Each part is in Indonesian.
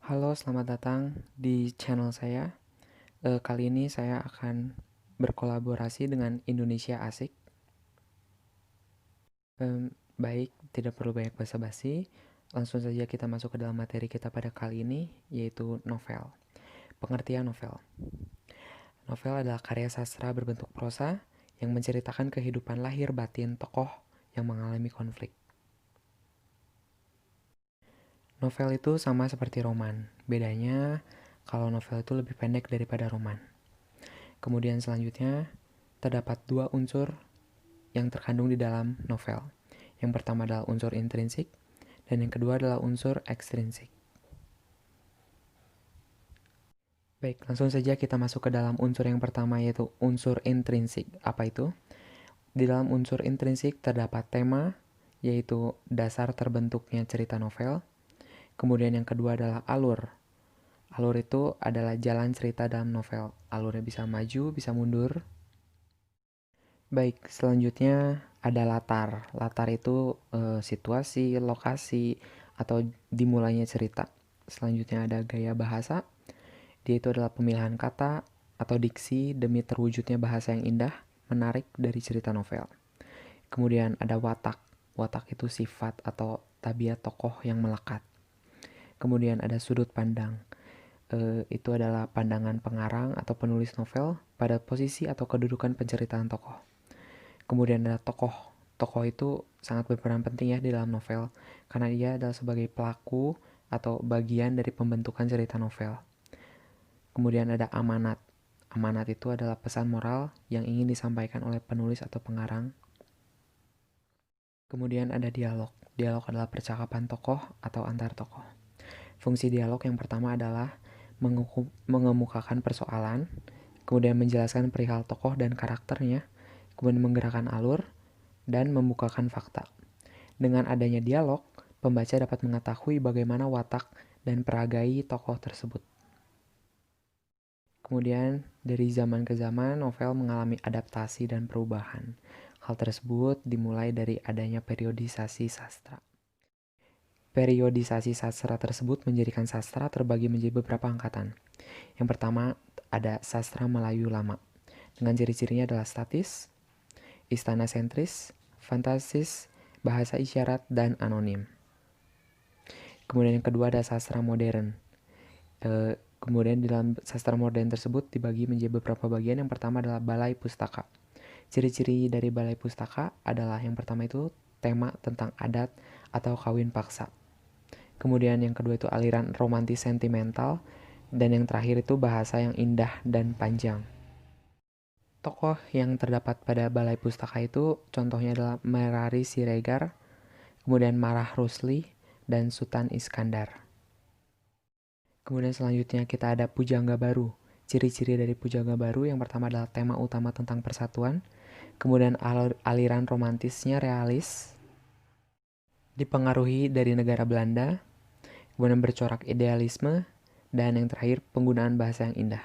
Halo, selamat datang di channel saya. Kali ini saya akan berkolaborasi dengan Indonesia Asik. Baik, tidak perlu banyak basa-basi. Langsung saja kita masuk ke dalam materi kita pada kali ini, yaitu novel. Pengertian novel. Novel adalah karya sastra berbentuk prosa yang menceritakan kehidupan lahir batin tokoh yang mengalami konflik. Novel itu sama seperti roman. Bedanya, kalau novel itu lebih pendek daripada roman. Kemudian selanjutnya, terdapat dua unsur yang terkandung di dalam novel. Yang pertama adalah unsur intrinsik, dan yang kedua adalah unsur ekstrinsik. Baik, langsung saja kita masuk ke dalam unsur yang pertama, yaitu unsur intrinsik. Apa itu? Di dalam unsur intrinsik terdapat tema, yaitu dasar terbentuknya cerita novel. Kemudian yang kedua adalah alur. Alur itu adalah jalan cerita dalam novel. Alurnya bisa maju, bisa mundur. Baik, selanjutnya ada latar. Latar itu situasi, lokasi, atau dimulainya cerita. Selanjutnya ada gaya bahasa. Dia itu adalah pemilihan kata atau diksi demi terwujudnya bahasa yang indah, menarik dari cerita novel. Kemudian ada watak. Watak itu sifat atau tabiat tokoh yang melekat. Kemudian ada sudut pandang. Itu adalah pandangan pengarang atau penulis novel pada posisi atau kedudukan penceritaan tokoh. Kemudian ada tokoh. Tokoh itu sangat berperan penting ya di dalam novel, karena dia adalah sebagai pelaku atau bagian dari pembentukan cerita novel. Kemudian ada amanat. Amanat itu adalah pesan moral yang ingin disampaikan oleh penulis atau pengarang. Kemudian ada dialog. Dialog adalah percakapan tokoh atau antar tokoh. Fungsi dialog yang pertama adalah mengemukakan persoalan, kemudian menjelaskan perihal tokoh dan karakternya, kemudian menggerakkan alur, dan membukakan fakta. Dengan adanya dialog, pembaca dapat mengetahui bagaimana watak dan peragai tokoh tersebut. Kemudian, dari zaman ke zaman, novel mengalami adaptasi dan perubahan. Hal tersebut dimulai dari adanya periodisasi sastra. Periodisasi sastra tersebut menjadikan sastra terbagi menjadi beberapa angkatan. Yang pertama, ada sastra Melayu lama. Dengan ciri-cirinya adalah statis, istana sentris, fantasis, bahasa isyarat, dan anonim. Kemudian yang kedua ada sastra modern. Kemudian di dalam sastra modern tersebut dibagi menjadi beberapa bagian. Yang pertama adalah balai pustaka. Ciri-ciri dari balai pustaka adalah yang pertama itu tema tentang adat atau kawin paksa. Kemudian yang kedua itu aliran romantis sentimental. Dan yang terakhir itu bahasa yang indah dan panjang. Tokoh yang terdapat pada balai pustaka itu contohnya adalah Merari Siregar, kemudian Marah Rusli, dan Sultan Iskandar. Kemudian selanjutnya kita ada pujangga baru. Ciri-ciri dari pujangga baru yang pertama adalah tema utama tentang persatuan, kemudian aliran romantisnya realis, dipengaruhi dari negara Belanda, kemudian bercorak idealisme, dan yang terakhir penggunaan bahasa yang indah.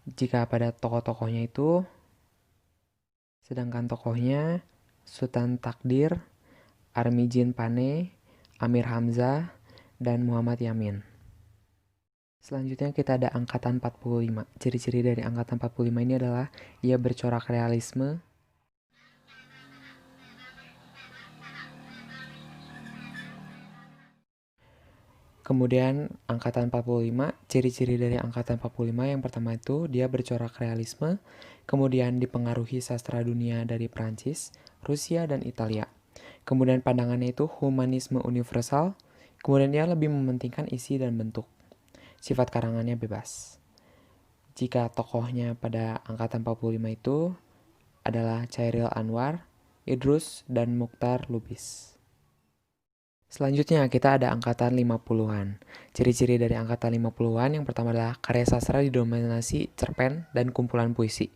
Jika pada tokoh-tokohnya itu, sedangkan tokohnya Sultan Takdir, Armijin Pane, Amir Hamzah, dan Muhammad Yamin. Selanjutnya kita ada angkatan 45. Ciri-ciri dari angkatan 45 ini adalah ia bercorak realisme, kemudian angkatan 45, ciri-ciri dari angkatan 45 yang pertama itu dia bercorak realisme, kemudian dipengaruhi sastra dunia dari Prancis, Rusia, dan Italia. Kemudian pandangannya itu humanisme universal, kemudian dia lebih mementingkan isi dan bentuk. Sifat karangannya bebas. Jika tokohnya pada angkatan 45 itu adalah Chairil Anwar, Idrus, dan Mukhtar Lubis. Selanjutnya kita ada angkatan 50-an. Ciri-ciri dari angkatan 50-an yang pertama adalah karya sastra didominasi cerpen dan kumpulan puisi.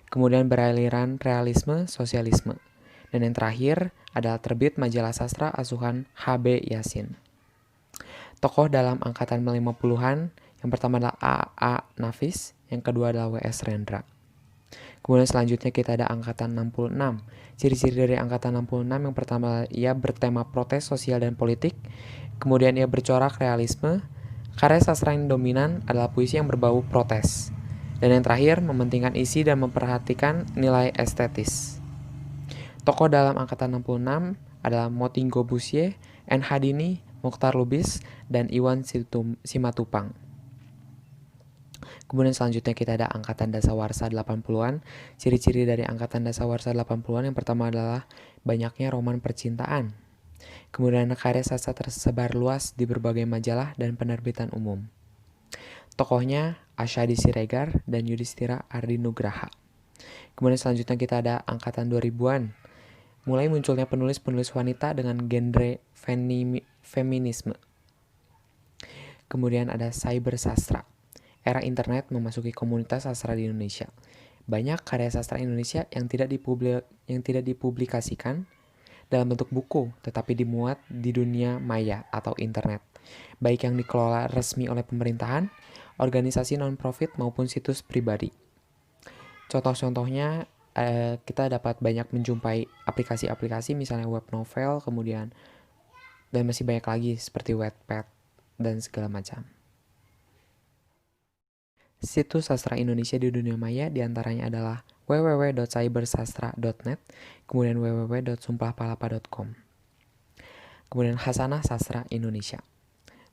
Kemudian beraliran realisme, sosialisme. Dan yang terakhir adalah terbit majalah sastra asuhan H.B. Yasin. Tokoh dalam angkatan 50-an yang pertama adalah A.A. Nafis, yang kedua adalah W.S. Rendra. Kemudian selanjutnya kita ada angkatan 66. Ciri-ciri dari angkatan 66 yang pertama ia bertema protes sosial dan politik. Kemudian ia bercorak realisme, Karya sastra yang dominan adalah puisi yang berbau protes. Dan yang terakhir, mementingkan isi dan memperhatikan nilai estetis. Tokoh dalam angkatan 66 adalah Motinggo Busye, N. Hadini, Mokhtar Lubis, dan Iwan Simatupang. Kemudian selanjutnya kita ada angkatan dasawarsa 80-an. Ciri-ciri dari angkatan dasawarsa 80-an yang pertama adalah banyaknya roman percintaan. Kemudian karya sastra tersebar luas di berbagai majalah dan penerbitan umum. Tokohnya Asyadi Siregar dan Yudhistira Ardinugraha. Kemudian selanjutnya kita ada angkatan 2000-an. Mulai munculnya penulis-penulis wanita dengan genre feminisme. Kemudian ada cyber sastra. Era internet memasuki komunitas sastra di Indonesia. Banyak karya sastra Indonesia yang tidak dipublikasikan dalam bentuk buku, tetapi dimuat di dunia maya atau internet, baik yang dikelola resmi oleh pemerintahan, organisasi non-profit maupun situs pribadi. Contoh-contohnya kita dapat banyak menjumpai aplikasi-aplikasi misalnya web novel, kemudian dan masih banyak lagi seperti Wattpad dan segala macam. Situs sastra Indonesia di dunia maya diantaranya adalah www.cybersastra.net, kemudian www.sumpahpalapa.com. Kemudian Hasanah Sastra Indonesia.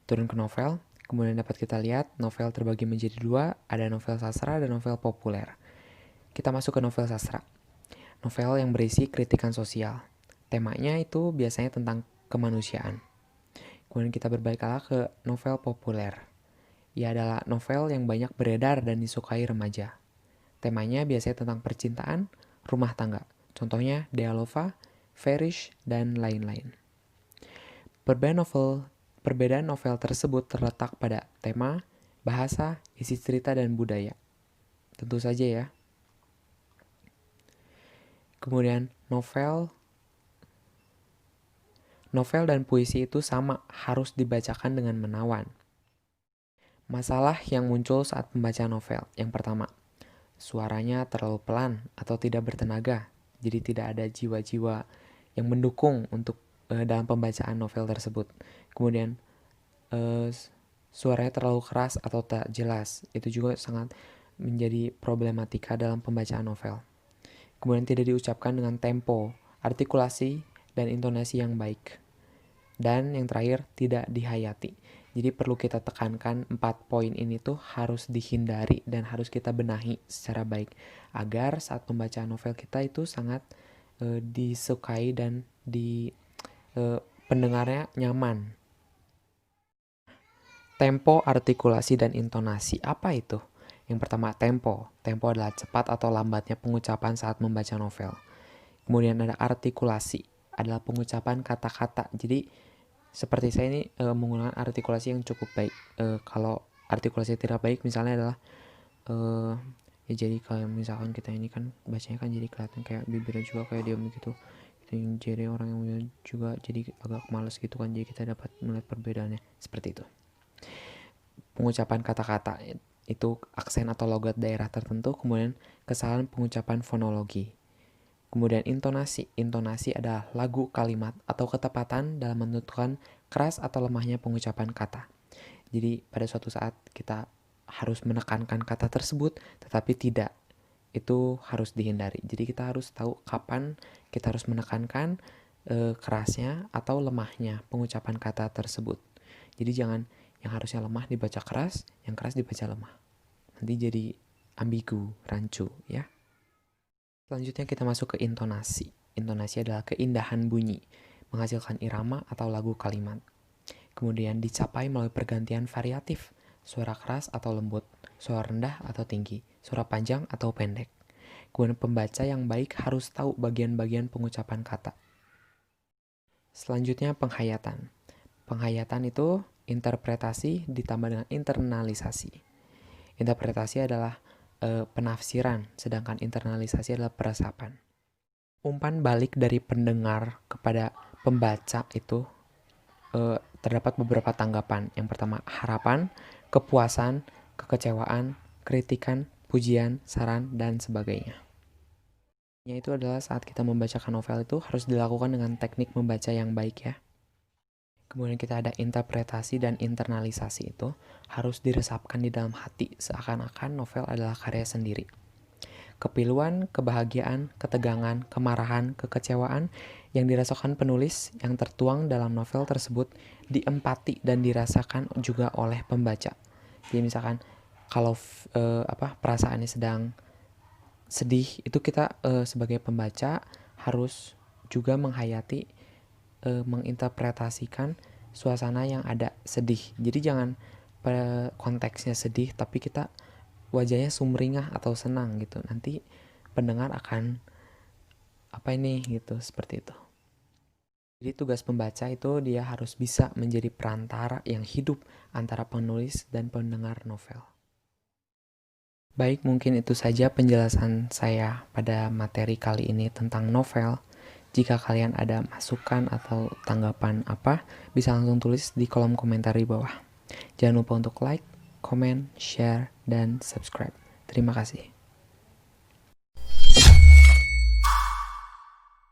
Turun ke novel, kemudian dapat kita lihat novel terbagi menjadi dua, ada novel sastra dan novel populer. Kita masuk ke novel sastra. Novel yang berisi kritikan sosial. Temanya itu biasanya tentang kemanusiaan. Kemudian kita berbalik arah ke novel populer. Ia adalah novel yang banyak beredar dan disukai remaja. Temanya biasanya tentang percintaan, rumah tangga. Contohnya Dealova, Farish, dan lain-lain. Perbedaan novel tersebut terletak pada tema, bahasa, isi cerita, dan budaya. Tentu saja ya. Kemudian novel dan puisi itu sama, harus dibacakan dengan menawan. Masalah yang muncul saat membaca novel. Yang pertama, suaranya terlalu pelan atau tidak bertenaga. Jadi tidak ada jiwa-jiwa yang mendukung untuk dalam pembacaan novel tersebut. Kemudian suaranya terlalu keras atau tak jelas. Itu juga sangat menjadi problematika dalam pembacaan novel. Kemudian tidak diucapkan dengan tempo, artikulasi, dan intonasi yang baik. Dan yang terakhir, tidak dihayati. Jadi perlu kita tekankan 4 poin ini tuh harus dihindari dan harus kita benahi secara baik. Agar saat pembacaan novel kita itu sangat disukai dan pendengarnya nyaman. Tempo, artikulasi, dan intonasi. Apa itu? Yang pertama, tempo. Tempo adalah cepat atau lambatnya pengucapan saat membaca novel. Kemudian ada artikulasi, adalah pengucapan kata-kata. Jadi, seperti saya ini menggunakan artikulasi yang cukup baik. Kalau artikulasi tidak baik, misalnya adalah ya jadi kalau misalkan kita ini kan bacanya kan jadi kelihatan kayak bibirnya juga kayak diam gitu. Jadi orang yang juga jadi agak malas gitu kan. Jadi kita dapat melihat perbedaannya seperti itu. Pengucapan kata-kata itu aksen atau logat daerah tertentu, kemudian kesalahan pengucapan fonologi. Kemudian intonasi. Intonasi adalah lagu kalimat atau ketepatan dalam menentukan keras atau lemahnya pengucapan kata. Jadi pada suatu saat kita harus menekankan kata tersebut, tetapi tidak. Itu harus dihindari. Jadi kita harus tahu kapan kita harus menekankan kerasnya atau lemahnya pengucapan kata tersebut. Jadi jangan yang harusnya lemah dibaca keras, yang keras dibaca lemah. Nanti jadi ambigu, rancu ya. Selanjutnya kita masuk ke intonasi. Intonasi adalah keindahan bunyi, menghasilkan irama atau lagu kalimat. Kemudian dicapai melalui pergantian variatif, suara keras atau lembut, suara rendah atau tinggi, suara panjang atau pendek. Kemudian pembaca yang baik harus tahu bagian-bagian pengucapan kata. Selanjutnya penghayatan. Penghayatan itu interpretasi ditambah dengan internalisasi. Interpretasi adalah penafsiran, sedangkan internalisasi adalah peresapan. Umpan balik dari pendengar kepada pembaca itu terdapat beberapa tanggapan. Yang pertama, harapan, kepuasan, kekecewaan, kritikan, pujian, saran, dan sebagainya. Itu adalah saat kita membacakan novel itu harus dilakukan dengan teknik membaca yang baik ya. Kemudian kita ada interpretasi dan internalisasi, itu harus diresapkan di dalam hati seakan-akan novel adalah karya sendiri. Kepiluan, kebahagiaan, ketegangan, kemarahan, kekecewaan yang dirasakan penulis yang tertuang dalam novel tersebut diempati dan dirasakan juga oleh pembaca. Jadi misalkan kalau perasaannya sedang sedih, itu kita sebagai pembaca harus juga menghayati, menginterpretasikan suasana yang ada sedih. Jadi jangan konteksnya sedih tapi kita wajahnya sumringah atau senang gitu. Nanti pendengar akan apa ini gitu, seperti itu. Jadi tugas pembaca itu dia harus bisa menjadi perantara yang hidup antara penulis dan pendengar novel. Baik, mungkin itu saja penjelasan saya pada materi kali ini tentang novel. Jika kalian ada masukan atau tanggapan apa, bisa langsung tulis di kolom komentar di bawah. Jangan lupa untuk like, comment, share, dan subscribe. Terima kasih.